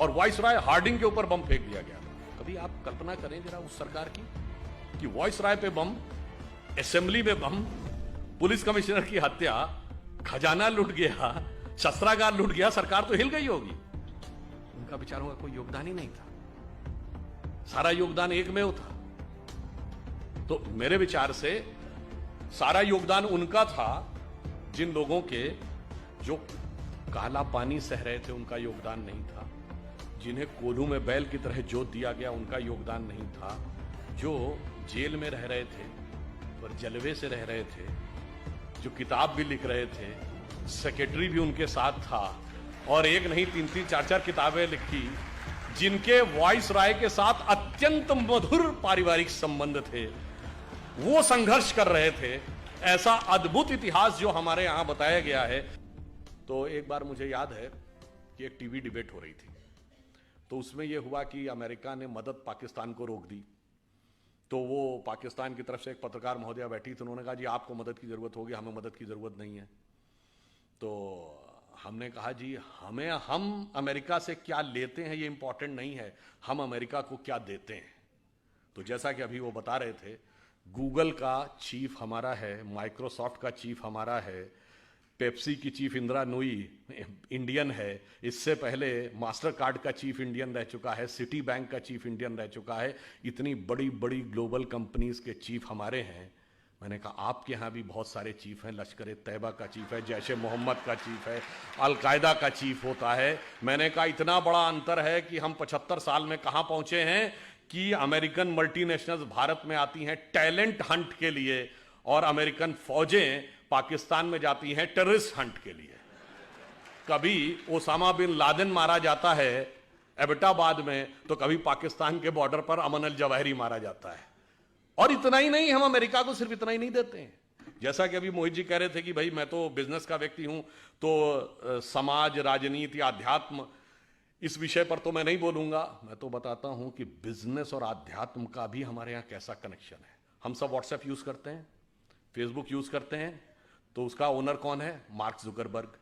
और viceroy Hardinge के ऊपर बम फेंक दिया गया था। कभी आप कल्पना करें जरा उस सरकार की कि वाइसराय पे बम, असेंबली में बम, पुलिस कमिश्नर की हत्या, खजाना लूट गया, शस्त्रागार लूट गया, सरकार तो हिल गई होगी। उनका बेचारों का कोई योगदान ही नहीं था, सारा योगदान एकमेव था। तो मेरे विचार से सारा योगदान उनका था जिन लोगों के जो काला पानी सह रहे थे, उनका योगदान नहीं था। जिन्हें कोल्हू में बैल की तरह जोत दिया गया, उनका योगदान नहीं था। जो जेल में रह रहे थे पर जलवे से रह रहे थे, जो किताब भी लिख रहे थे, सेक्रेटरी भी उनके साथ था और एक नहीं 3-3 4-4 किताबें लिखी, जिनके वाइसराय के साथ अत्यंत मधुर पारिवारिक संबंध थे, वो संघर्ष कर रहे थे। ऐसा अद्भुत इतिहास जो हमारे यहां बताया गया है। तो एक बार मुझे याद है कि एक टीवी डिबेट हो रही थी, तो उसमें यह हुआ कि अमेरिका ने मदद पाकिस्तान को रोक दी। तो वो पाकिस्तान की तरफ से एक पत्रकार महोदया बैठी थी, उन्होंने कहा जी आपको मदद की जरूरत होगी, हमें मदद की जरूरत नहीं है। तो हमने कहा जी हम अमेरिका से क्या लेते हैं ये इंपॉर्टेंट नहीं है, हम अमेरिका को क्या देते हैं। तो जैसा कि अभी वो बता रहे थे, गूगल का चीफ हमारा है, माइक्रोसॉफ्ट का चीफ हमारा है, पेप्सी की चीफ इंदिरा नूई इंडियन है, इससे पहले मास्टर कार्ड का चीफ इंडियन रह चुका है, सिटी बैंक का चीफ इंडियन रह चुका है। इतनी बड़ी बड़ी ग्लोबल कंपनीज के चीफ हमारे हैं। मैंने कहा आपके यहाँ भी बहुत सारे चीफ हैं, लश्कर तैयबा का चीफ है, जैश ए मोहम्मद का चीफ है, अलकायदा का चीफ होता है। मैंने कहा इतना बड़ा अंतर है कि हम 75 साल में कहाँ पहुंचे हैं कि अमेरिकन मल्टीनेशनल्स भारत में आती हैं टैलेंट हंट के लिए और अमेरिकन फौजें पाकिस्तान में जाती हैं टेररिस्ट हंट के लिए। कभी ओसामा बिन लादेन मारा जाता है एबटाबाद में, तो कभी पाकिस्तान के बॉर्डर पर अमन अल जवाहिरी मारा जाता है। और इतना ही नहीं, हम अमेरिका को सिर्फ इतना ही नहीं देते हैं। जैसा कि अभी मोहित जी कह रहे थे कि भाई मैं तो बिजनेस का व्यक्ति हूं, तो समाज, राजनीति, आध्यात्म, इस विषय पर तो मैं नहीं बोलूंगा। मैं तो बताता हूं कि बिजनेस और आध्यात्म का भी हमारे यहां कैसा कनेक्शन है। हम सब व्हाट्सएप यूज करते हैं, फेसबुक यूज करते हैं, तो उसका ओनर कौन है? Mark Zuckerberg.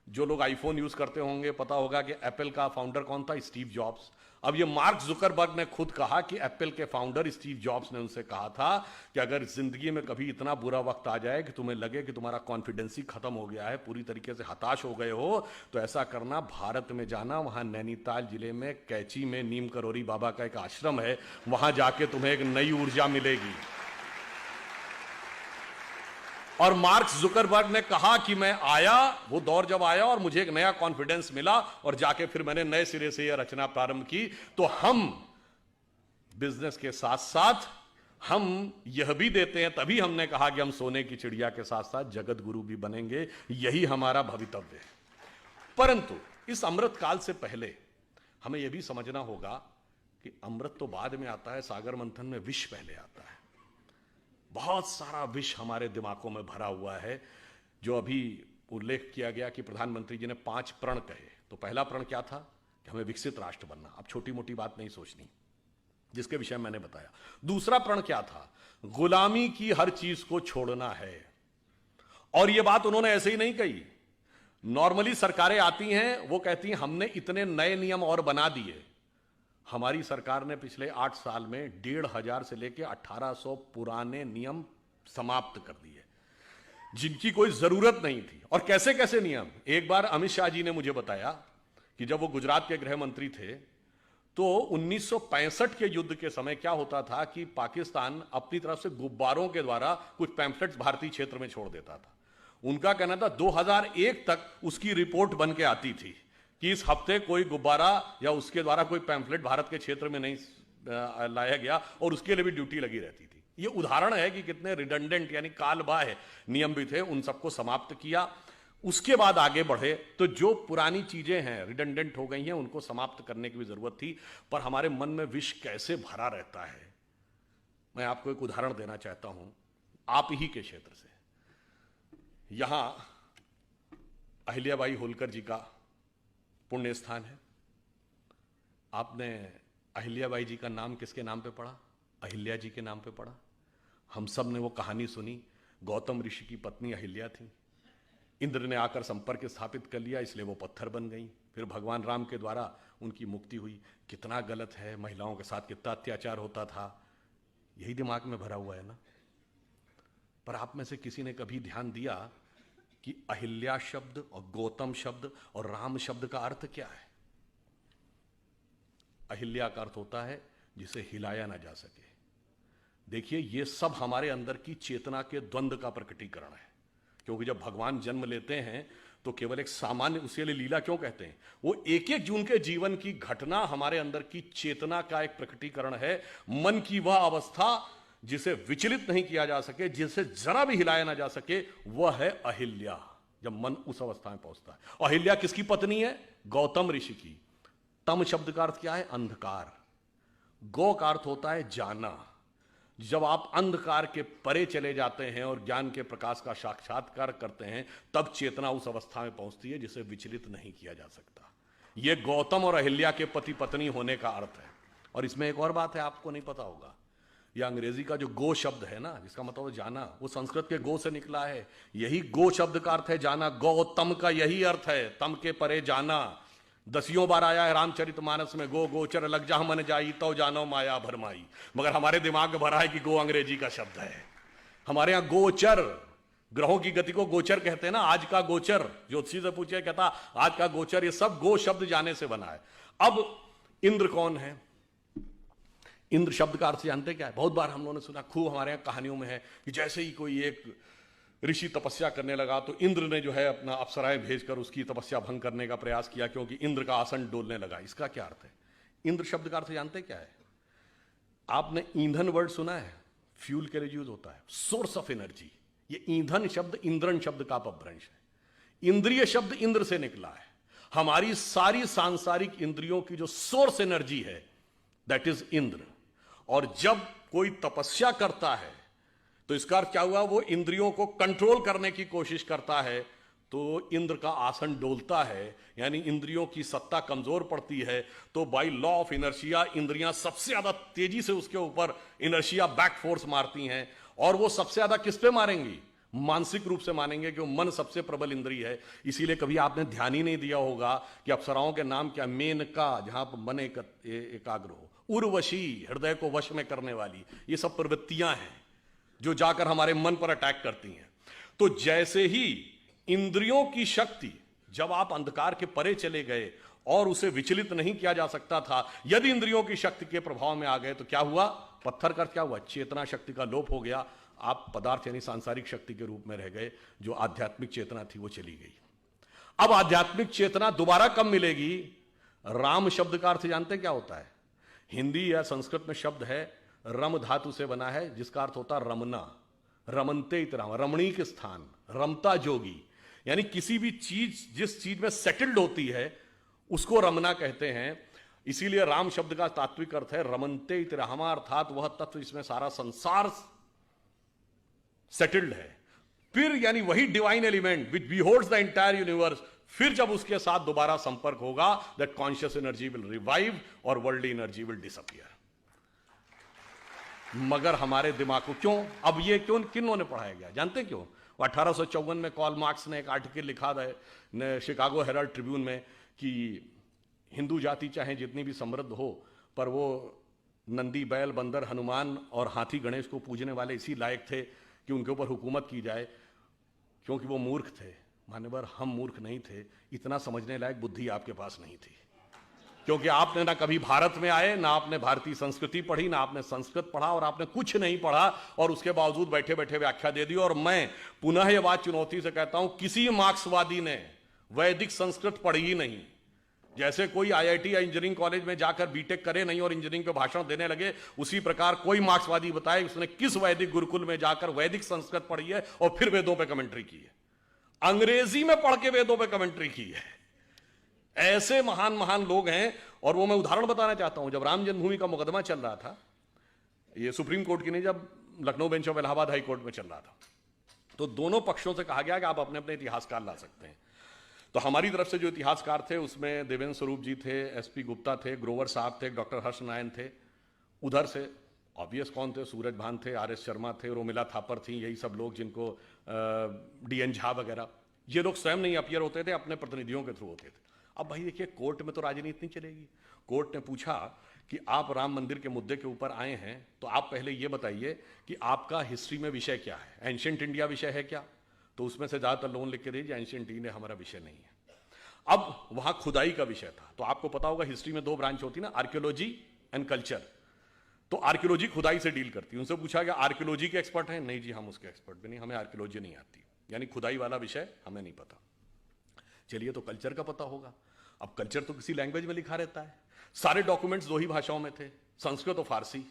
जो लोग आईफोन यूज करते होंगे पता होगा कि एप्पल का फाउंडर कौन था? Steve jobs. अब ये मार्क जुकरबर्ग ने खुद कहा कि एप्पल के फाउंडर स्टीव जॉब्स ने उनसे कहा था कि अगर जिंदगी में कभी इतना बुरा वक्त आ जाए कि तुम्हें लगे कि तुम्हारा कॉन्फिडेंस ही खत्म हो गया है, पूरी तरीके से हताश हो गए हो, तो ऐसा करना, भारत में जाना, वहां नैनीताल जिले में कैची में नीम करोरी बाबा का एक आश्रम है, वहां जाके तुम्हें एक नई ऊर्जा मिलेगी। और मार्क जुकरबर्ग ने कहा कि मैं आया, वो दौर जब आया और मुझे एक नया कॉन्फिडेंस मिला और जाके फिर मैंने नए सिरे से यह रचना प्रारंभ की। तो हम बिजनेस के साथ साथ हम यह भी देते हैं, तभी हमने कहा कि हम सोने की चिड़िया के साथ साथ जगत गुरु भी बनेंगे, यही हमारा भवितव्य है। परंतु इस अमृत काल से पहले हमें यह भी समझना होगा कि अमृत तो बाद में आता है, सागर मंथन में विष पहले आता है। बहुत सारा विष हमारे दिमागों में भरा हुआ है। जो अभी उल्लेख किया गया कि प्रधानमंत्री जी ने 5 प्रण कहे, तो पहला प्रण क्या था? कि हमें विकसित राष्ट्र बनना। अब छोटी मोटी बात नहीं सोचनी, जिसके विषय मैंने बताया। दूसरा प्रण क्या था? गुलामी की हर चीज को छोड़ना है। और यह बात उन्होंने ऐसे ही नहीं कही। नॉर्मली सरकारें आती हैं, वो कहती हैं हमने इतने नए नियम और बना दिए। हमारी सरकार ने पिछले 8 साल में 1500 से लेकर 1800 पुराने नियम समाप्त कर दिए, जिनकी कोई जरूरत नहीं थी। और कैसे कैसे नियम? एक बार अमित शाह जी ने मुझे बताया कि जब वो गुजरात के गृह मंत्री थे, तो 1965 के युद्ध के समय क्या होता था कि पाकिस्तान अपनी तरफ से गुब्बारों के द्वारा कुछ पैम्फलेट्स भारतीय क्षेत्र में छोड़ देता था। उनका कहना था 2001 तक उसकी रिपोर्ट बन के आती थी कि इस हफ्ते कोई गुब्बारा या उसके द्वारा कोई पैम्फलेट भारत के क्षेत्र में नहीं लाया गया, और उसके लिए भी ड्यूटी लगी रहती थी। यह उदाहरण है कि कितने रिडंडेंट यानी कालबाह्य नियम भी थे, उन सबको समाप्त किया। उसके बाद आगे बढ़े तो जो पुरानी चीजें हैं, रिडंडेंट हो गई हैं, उनको समाप्त करने की भी जरूरत थी। पर हमारे मन में विष कैसे भरा रहता है, मैं आपको एक उदाहरण देना चाहता हूं, आप ही के क्षेत्र से। यहां अहिल्याबाई होलकर जी का पुण्य स्थान है। आपने अहिल्याबाई जी का नाम किसके नाम पे पढ़ा? अहिल्या जी के नाम पे पढ़ा। हम सब ने वो कहानी सुनी। गौतम ऋषि की पत्नी अहिल्या थी, इंद्र ने आकर संपर्क स्थापित कर लिया, इसलिए वो पत्थर बन गई। फिर भगवान राम के द्वारा उनकी मुक्ति हुई। कितना गलत है, महिलाओं के साथ कितना अत्याचार होता था, यही दिमाग में भरा हुआ है ना। पर आप में से किसी ने कभी ध्यान दिया कि अहिल्या शब्द और गौतम शब्द और राम शब्द का अर्थ क्या है? अहिल्या का अर्थ होता है जिसे हिलाया ना जा सके। देखिए, ये सब हमारे अंदर की चेतना के द्वंद्व का प्रकटीकरण है। क्योंकि जब भगवान जन्म लेते हैं तो केवल एक सामान्य, उसे लीला क्यों कहते हैं, वो एक एक जून के जीवन की घटना हमारे अंदर की चेतना का एक प्रकटीकरण है। मन की वह अवस्था जिसे विचलित नहीं किया जा सके, जिसे जरा भी हिलाया ना जा सके, वह है अहिल्या। जब मन उस अवस्था में पहुंचता है। अहिल्या किसकी पत्नी है? गौतम ऋषि की। तम शब्द का अर्थ क्या है? अंधकार। गौ का अर्थ होता है जाना। जब आप अंधकार के परे चले जाते हैं और ज्ञान के प्रकाश का साक्षात्कार करते हैं, तब चेतना उस अवस्था में पहुंचती है जिसे विचलित नहीं किया जा सकता। यह गौतम और अहिल्या के पति पत्नी होने का अर्थ है। और इसमें एक और बात है, आपको नहीं पता होगा, यह अंग्रेजी का जो गो शब्द है ना, जिसका मतलब जाना, वो संस्कृत के गो से निकला है। यही गो शब्द का अर्थ है जाना। गौतम का यही अर्थ है, तम के परे जाना। 10 बार आया है रामचरितमानस में, गो गोचर लग जा मन जाई तो जानो माया भरमाई। मगर हमारे दिमाग में भरा है कि गो अंग्रेजी का शब्द है। हमारे यहां गोचर, ग्रहों की गति को गोचर कहते हैं ना। आज का गोचर, ज्योतिषी से पूछे, कहता आज का गोचर, ये सब गो शब्द जाने से बना है। अब इंद्र कौन है? इंद्र शब्द का अर्थ जानते क्या है? बहुत बार हम लोगों ने सुना, खूब हमारे यहां कहानियों में है कि जैसे ही कोई एक ऋषि तपस्या करने लगा तो इंद्र ने जो है अपना अप्सराएं भेजकर उसकी तपस्या भंग करने का प्रयास किया, क्योंकि इंद्र का आसन डोलने लगा। इसका क्या अर्थ है? इंद्र शब्द का अर्थ जानते क्या है? आपने ईंधन वर्ड सुना है? फ्यूल के लिए यूज होता है, सोर्स ऑफ एनर्जी। ये ईंधन शब्द इंद्रन शब्द का अपभ्रंश है। इंद्रिय शब्द इंद्र से निकला है। हमारी सारी सांसारिक इंद्रियों की जो सोर्स एनर्जी है, दैट इज इंद्र। और जब कोई तपस्या करता है तो इसका अर्थ क्या हुआ? वो इंद्रियों को कंट्रोल करने की कोशिश करता है, तो इंद्र का आसन डोलता है, यानी इंद्रियों की सत्ता कमजोर पड़ती है। तो बाय लॉ ऑफ इनर्शिया इंद्रियां सबसे ज्यादा तेजी से उसके ऊपर इनर्शिया बैक फोर्स मारती हैं। और वो सबसे ज्यादा किस पे मारेंगी? मानसिक रूप से मानेंगे, कि मन सबसे प्रबल इंद्रिय है। इसीलिए कभी आपने ध्यान ही नहीं दिया होगा कि अप्सराओं के नाम क्या? मेनका, जहां पर मन एकाग्र हो, उर्वशी, हृदय को वश में करने वाली। ये सब प्रवृत्तियां हैं जो जाकर हमारे मन पर अटैक करती हैं। तो जैसे ही इंद्रियों की शक्ति, जब आप अंधकार के परे चले गए और उसे विचलित नहीं किया जा सकता था, यदि इंद्रियों की शक्ति के प्रभाव में आ गए तो क्या हुआ? पत्थर का क्या हुआ? चेतना शक्ति का लोप हो गया। आप पदार्थ यानी सांसारिक शक्ति के रूप में रह गए। जो आध्यात्मिक चेतना थी वो चली गई। अब आध्यात्मिक चेतना दोबारा कब मिलेगी? राम शब्द का अर्थ जानते क्या होता है? हिंदी या संस्कृत में शब्द है, रम धातु से बना है, जिसका अर्थ होता है रमना। रमनते इतराम, रमणीक स्थान, रमता जोगी। यानी किसी भी चीज जिस चीज में सेटल्ड होती है उसको रमना कहते हैं। इसीलिए राम शब्द का तात्विक अर्थ है रमनते इतरामा, अर्थात वह तत्व जिसमें सारा संसार सेटल्ड है। फिर यानी वही divine element which beholds the entire universe, फिर जब उसके साथ दोबारा संपर्क होगा, that conscious energy will revive और वर्ल्डली एनर्जी विल डिसअपियर। मगर हमारे दिमाग को क्यों, अब ये क्यों, किन्हों ने पढ़ाया गया जानते क्यों? 1854 में कार्ल मार्क्स ने एक आर्टिकल लिखा है शिकागो हेराल्ड ट्रिब्यून में कि हिंदू जाति चाहे जितनी भी समृद्ध हो, पर वो नंदी, बैल, बंदर, हनुमान और हाथी गणेश को पूजने वाले इसी लायक थे कि उनके ऊपर हुकूमत की जाए, क्योंकि वो मूर्ख थे। मान्यवर, हम मूर्ख नहीं थे, इतना समझने लायक बुद्धि आपके पास नहीं थी। क्योंकि आपने ना कभी भारत में आए, ना आपने भारतीय संस्कृति पढ़ी, ना आपने संस्कृत पढ़ा, और आपने कुछ नहीं पढ़ा, और उसके बावजूद बैठे बैठे व्याख्या दे दी। और मैं पुनः यह बात चुनौती से कहता हूं, किसी मार्क्सवादी ने वैदिक संस्कृत पढ़ी ही नहीं। जैसे कोई आईआईटी या इंजीनियरिंग कॉलेज में जाकर बीटेक करे नहीं और इंजीनियरिंग पे भाषण देने लगे, उसी प्रकार कोई मार्क्सवादी बताए उसने किस वैदिक गुरुकुल में जाकर वैदिक संस्कृत पढ़ी है और फिर वेदों पे कमेंट्री की है, अंग्रेजी में पढ़ के वेदों पे कमेंट्री की है। ऐसे महान महान लोग हैं। और वो मैं उदाहरण बताना चाहता हूं, जब राम जन्मभूमि का मुकदमा चल रहा था, ये सुप्रीम कोर्ट की नहीं, जब Lucknow bench of Allahabad high court में चल रहा था, तो दोनों पक्षों से कहा गया कि आप अपने अपने इतिहासकार ला सकते हैं। तो हमारी तरफ से जो इतिहासकार थे उसमें देवेंद्र स्वरूप जी थे, एसपी गुप्ता थे, ग्रोवर साहब थे, डॉक्टर हर्ष नारायण थे। उधर से ऑब्वियस कौन थे? सूरज भान थे, आर एस शर्मा थे, रोमिला थापर थी, यही सब लोग जिनको डीएन झा वगैरह। ये लोग स्वयं नहीं अपीयर होते थे, अपने प्रतिनिधियों के थ्रू होते थे। अब भाई देखिए, कोर्ट में तो राजनीति नहीं चलेगी। कोर्ट ने पूछा कि आप राम मंदिर के मुद्दे के ऊपर आए हैं, तो आप पहले ये बताइए कि आपका हिस्ट्री में विषय क्या है, एंशिएंट इंडिया विषय है क्या? तो उसमें से ज्यादातर लोगों ने लिख के दीजिए एंशिएंट इंडिया हमारा विषय नहीं है। अब वहां खुदाई का विषय था, तो आपको पता होगा हिस्ट्री में 2 ब्रांच होती ना, आर्कियोलॉजी एंड कल्चर। तो आर्कियोलॉजी खुदाई से डील करती है। उनसे पूछा गया आर्कियोलॉजी के एक्सपर्ट हैं? नहीं जी, हम उसके एक्सपर्ट भी नहीं, हमें आर्कियोलॉजी नहीं आती, यानी खुदाई वाला विषय हमें नहीं पता। चलिए, तो कल्चर का पता होगा। अब कल्चर तो किसी लैंग्वेज में लिखा रहता है। सारे डॉक्यूमेंट्स 2 ही भाषाओं में थे, संस्कृत और फारसी।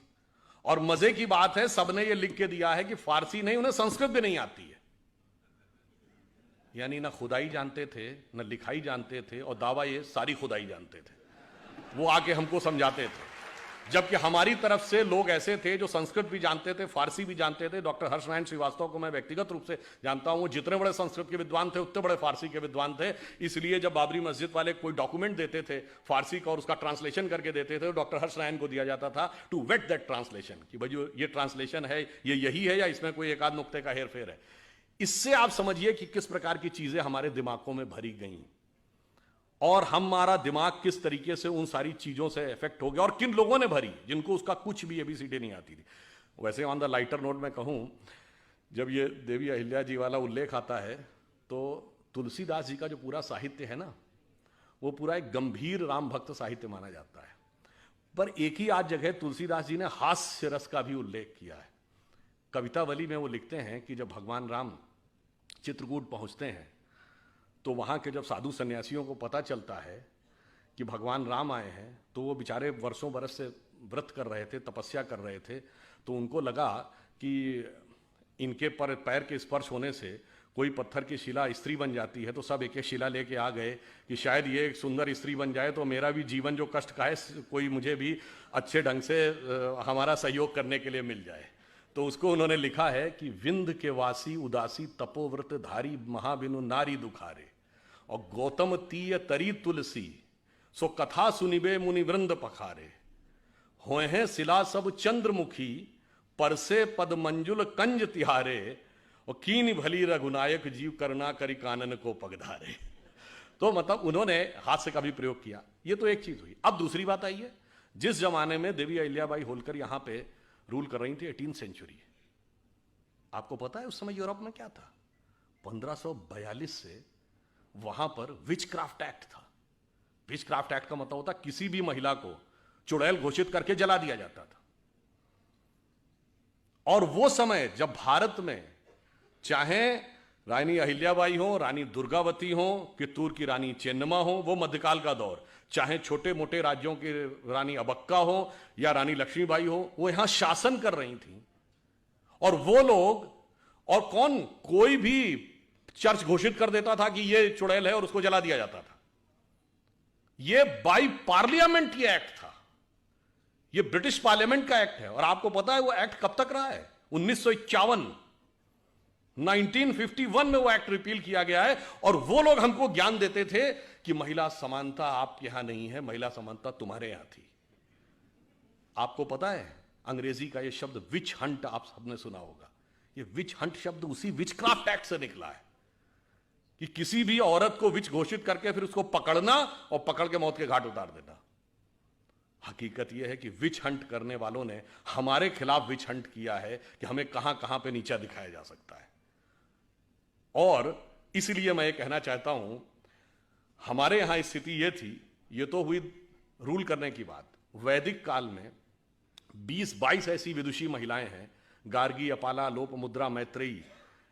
और मजे की बात है, सबने ये लिख के दिया है कि फारसी नहीं, उन्हें संस्कृत भी नहीं आती है। यानी ना खुदाई जानते थे, ना लिखाई जानते थे, और दावा ये सारी खुदाई जानते थे। वो आके हमको समझाते थे, जबकि हमारी तरफ से लोग ऐसे थे जो संस्कृत भी जानते थे, फारसी भी जानते थे। डॉक्टर हर्ष नारायण श्रीवास्तव को मैं व्यक्तिगत रूप से जानता हूं, जितने बड़े संस्कृत के विद्वान थे उतने बड़े फारसी के विद्वान थे। इसलिए जब बाबरी मस्जिद वाले कोई डॉक्यूमेंट देते थे फारसी का और उसका ट्रांसलेशन करके देते थे, तो डॉक्टर हर्ष नारायण को दिया जाता था टू वेट दैट ट्रांसलेशन, कि भाई जो ये ट्रांसलेशन है ये यही है या इसमें कोई एक आध नुक्ते का हेर फेर है। इससे आप समझिए कि किस प्रकार की चीजें हमारे दिमागों में भरी गई, और हमारा दिमाग किस तरीके से उन सारी चीजों से इफेक्ट हो गया, और किन लोगों ने भरी जिनको उसका कुछ भी एबीसीडी नहीं आती थी। वैसे ऑन द लाइटर नोट में कहूं, जब ये देवी अहिल्या जी वाला उल्लेख आता है, तो तुलसीदास जी का जो पूरा साहित्य है ना, वो पूरा एक गंभीर राम भक्त साहित्य माना जाता है। पर एक ही आध जगह तुलसीदास जी ने हास्य रस का भी उल्लेख किया है। कवितावली में वो लिखते हैं कि जब भगवान राम चित्रकूट पहुंचते हैं, तो वहाँ के जब साधु सन्यासियों को पता चलता है कि भगवान राम आए हैं, तो वो बेचारे वर्षों बरस से व्रत कर रहे थे, तपस्या कर रहे थे, तो उनको लगा कि इनके पैर के स्पर्श होने से कोई पत्थर की शिला स्त्री बन जाती है। तो सब एक एक शिला लेके आ गए कि शायद ये एक सुंदर स्त्री बन जाए तो मेरा भी जीवन जो कष्ट का है, कोई मुझे भी अच्छे ढंग से हमारा सहयोग करने के लिए मिल जाए। तो उसको उन्होंने लिखा है कि विंध्य के वासी उदासी तपोव्रत धारी महाबिनु नारी दुखारे, और गौतम तीय तरी तुलसी सो कथा सुनिबे मुनिवृंद पखारे, होए हैं शिला सब चंद्रमुखी परसे पद मंजुल कंज तिहारे, और कीन भली रघुनायक जीव करना करी कानन को पगधारे। तो मतलब उन्होंने हास्य का भी प्रयोग किया। ये तो एक चीज हुई। अब दूसरी बात आई है, जिस जमाने में देवी अहिल्याबाई होलकर यहां पे रूल कर रही थी, 18वीं सेंचुरी, आपको पता है उस समय यूरोप में क्या था? 1542 से वहां पर विच क्राफ्ट एक्ट था। विच क्राफ्ट एक्ट का मतलब होता किसी भी महिला को चुड़ैल घोषित करके जला दिया जाता था। और वो समय जब भारत में चाहे रानी अहिल्याबाई हो, रानी दुर्गावती हो, कित्तूर की रानी चेन्नम्मा हो, वो मध्यकाल का दौर, चाहे छोटे मोटे राज्यों की रानी अबक्का हो या रानी लक्ष्मीबाई हो, वो यहां शासन कर रही थी। और वो लोग, और कौन, कोई भी चर्च घोषित कर देता था कि ये चुड़ैल है और उसको जला दिया जाता था। ये बाई पार्लियामेंट ये एक्ट था, ये ब्रिटिश पार्लियामेंट का एक्ट है। और आपको पता है वो एक्ट कब तक रहा है? 1951, 1951 में वो एक्ट रिपील किया गया है। और वो लोग हमको ज्ञान देते थे कि महिला समानता आपके यहां नहीं है, महिला समानता तुम्हारे यहां थी। आपको पता है अंग्रेजी का ये शब्द विच हंट आप सबने सुना होगा। ये विच हंट शब्द उसी विच क्राफ्ट एक्ट से निकला है कि किसी भी औरत को विच घोषित करके फिर उसको पकड़ना और पकड़ के मौत के घाट उतार देना। हकीकत यह है कि विच हंट करने वालों ने हमारे खिलाफ विच हंट किया है कि हमें कहां कहां पे नीचा दिखाया जा सकता है। और इसलिए मैं ये कहना चाहता हूं, हमारे यहां स्थिति ये थी, ये तो हुई रूल करने की बात। वैदिक काल में 20-22 ऐसी विदुषी महिलाएं हैं, गार्गी, अपाला, लोपमुद्रा, मैत्रेयी,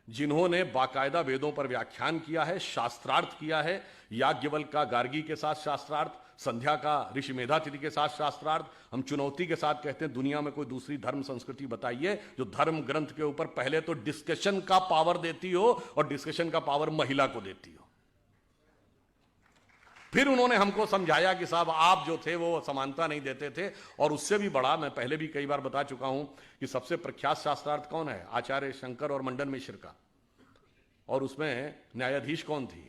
जिन्होंने बाकायदा वेदों पर व्याख्यान किया है, शास्त्रार्थ किया है। याज्ञवल्क्य का गार्गी के साथ शास्त्रार्थ, संध्या का ऋषि मेधातिथि के साथ शास्त्रार्थ। हम चुनौती के साथ कहते हैं दुनिया में कोई दूसरी धर्म संस्कृति बताइए जो धर्म ग्रंथ के ऊपर पहले तो डिस्कशन का पावर देती हो और डिस्कशन का पावर महिला को देती हो। फिर उन्होंने हमको समझाया कि साहब आप जो थे वो समानता नहीं देते थे। और उससे भी बड़ा, मैं पहले भी कई बार बता चुका हूं कि सबसे प्रख्यात शास्त्रार्थ कौन है? आचार्य शंकर और मंडन मिश्र का। और उसमें न्यायाधीश कौन थी?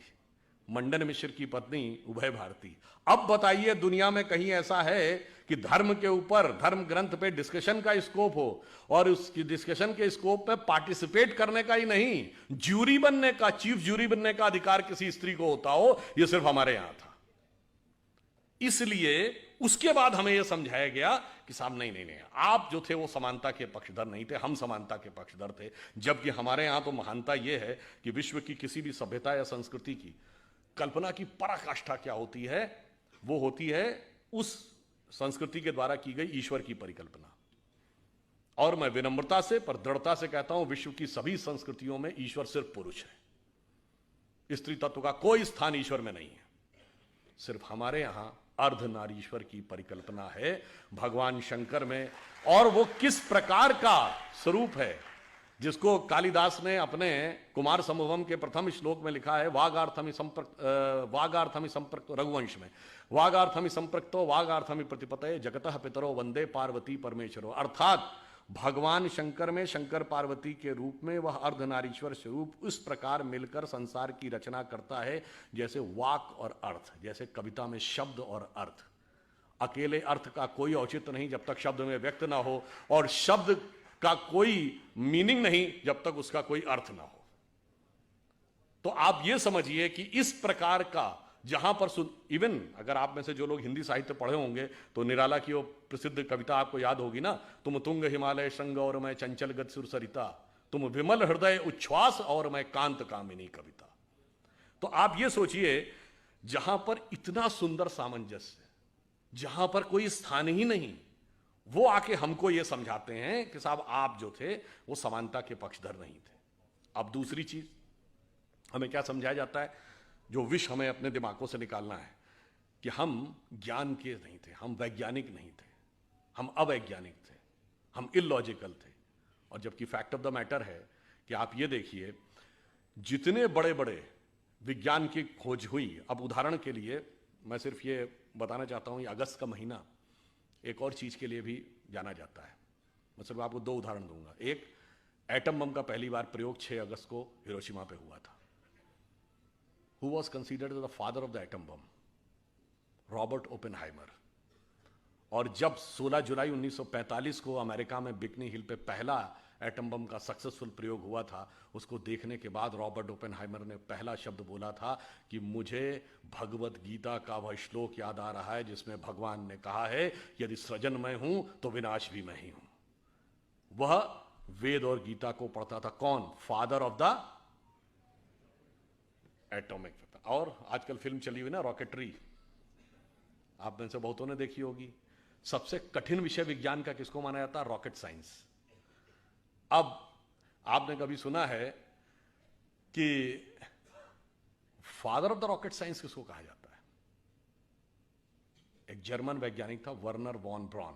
मंडन मिश्र की पत्नी उभय भारती। अब बताइए दुनिया में कहीं ऐसा है कि धर्म के ऊपर, धर्म ग्रंथ पे डिस्कशन का स्कोप हो, और उस डिस्कशन के स्कोप पे पार्टिसिपेट करने का ही नहीं, ज्यूरी बनने का, चीफ ज्यूरी बनने का अधिकार किसी स्त्री को होता हो, यह सिर्फ हमारे यहां था। इसलिए उसके बाद हमें यह समझाया गया कि साहब नहीं नहीं नहीं, आप जो थे वो समानता के पक्षधर नहीं थे, हम समानता के पक्षधर थे। जबकि हमारे यहां तो महानता यह है कि विश्व की किसी भी सभ्यता या संस्कृति की कल्पना की पराकाष्ठा क्या होती है, वो होती है उस संस्कृति के द्वारा की गई ईश्वर की परिकल्पना। और मैं विनम्रता से पर दृढ़ता से कहता हूं, विश्व की सभी संस्कृतियों में ईश्वर सिर्फ पुरुष है, स्त्री तत्व का कोई स्थान ईश्वर में नहीं है। सिर्फ हमारे यहां अर्धनारीश्वर की परिकल्पना है भगवान शंकर में। और वो किस प्रकार का स्वरूप है, जिसको कालिदास ने अपने कुमार संभवम के प्रथम श्लोक में लिखा है, वागार्थमि संप्रक्त रघुवंश में, वागार्थमि संप्रक्तो वागार्थमि प्रतिपतये जगतः पितरो वंदे पार्वती परमेश्वरो। अर्थात भगवान शंकर में शंकर पार्वती के रूप में वह अर्धनारीश्वर स्वरूप उस प्रकार मिलकर संसार की रचना करता है जैसे वाक और अर्थ, जैसे कविता में शब्द और अर्थ। अकेले अर्थ का कोई औचित्य नहीं जब तक शब्द में व्यक्त ना हो, और शब्द का कोई मीनिंग नहीं जब तक उसका कोई अर्थ ना हो। तो आप यह समझिए कि इस प्रकार का जहां पर इवन अगर आप में से जो लोग हिंदी साहित्य पढ़े होंगे तो निराला की वो प्रसिद्ध कविता आपको याद होगी ना, तुम तुंग हिमालय श्रृंग और मैं चंचल गद सुर सरिता, तुम विमल हृदय उच्छ्वास और मैं कांत कामिनी कविता। तो आप ये सोचिए, जहां पर इतना सुंदर सामंजस्य, जहां पर कोई स्थान ही नहीं, वो आके हमको ये समझाते हैं कि साहब आप जो थे वो समानता के पक्षधर नहीं थे। अब दूसरी चीज हमें क्या समझाया जाता है, जो विष हमें अपने दिमागों से निकालना है, कि हम ज्ञान के नहीं थे, हम वैज्ञानिक नहीं थे, हम अवैज्ञानिक थे, हम इलॉजिकल थे। और जबकि फैक्ट ऑफ द मैटर है कि आप ये देखिए, जितने बड़े बड़े विज्ञान की खोज हुई, अब उदाहरण के लिए मैं सिर्फ ये बताना चाहता हूं, ये अगस्त का महीना एक और चीज के लिए भी जाना जाता है। मैं सिर्फ आपको दो उदाहरण दूंगा। एक, एटम बम का पहली बार प्रयोग 6 अगस्त को हिरोशिमा पे हुआ था। Who was considered the father of the atom bomb? Robert Oppenheimer. और जब 16 जुलाई 1945 को अमेरिका में बिकनी हिल पे पहला एटम बम का सक्सेसफुल प्रयोग हुआ था, उसको देखने के बाद रॉबर्ट ओपेनहाइमर ने पहला शब्द बोला था कि मुझे भगवत गीता का वह श्लोक याद आ रहा है जिसमें भगवान ने कहा है, यदि सृजन मैं हूं तो विनाश भी मैं ही हूं। वह वेद और गीता को पढ़ता था। कौन? Father of the atomic weapon. और आजकल फिल्म चली हुई ना रॉकेटरी, आप में से बहुतों ने देखी होगी। सबसे कठिन विषय विज्ञान का किसको माना जाता है? Rocket science. अब आपने कभी सुना है कि father of the rocket science किसको कहा जाता है? एक जर्मन वैज्ञानिक था, वर्नर वॉन ब्रॉन।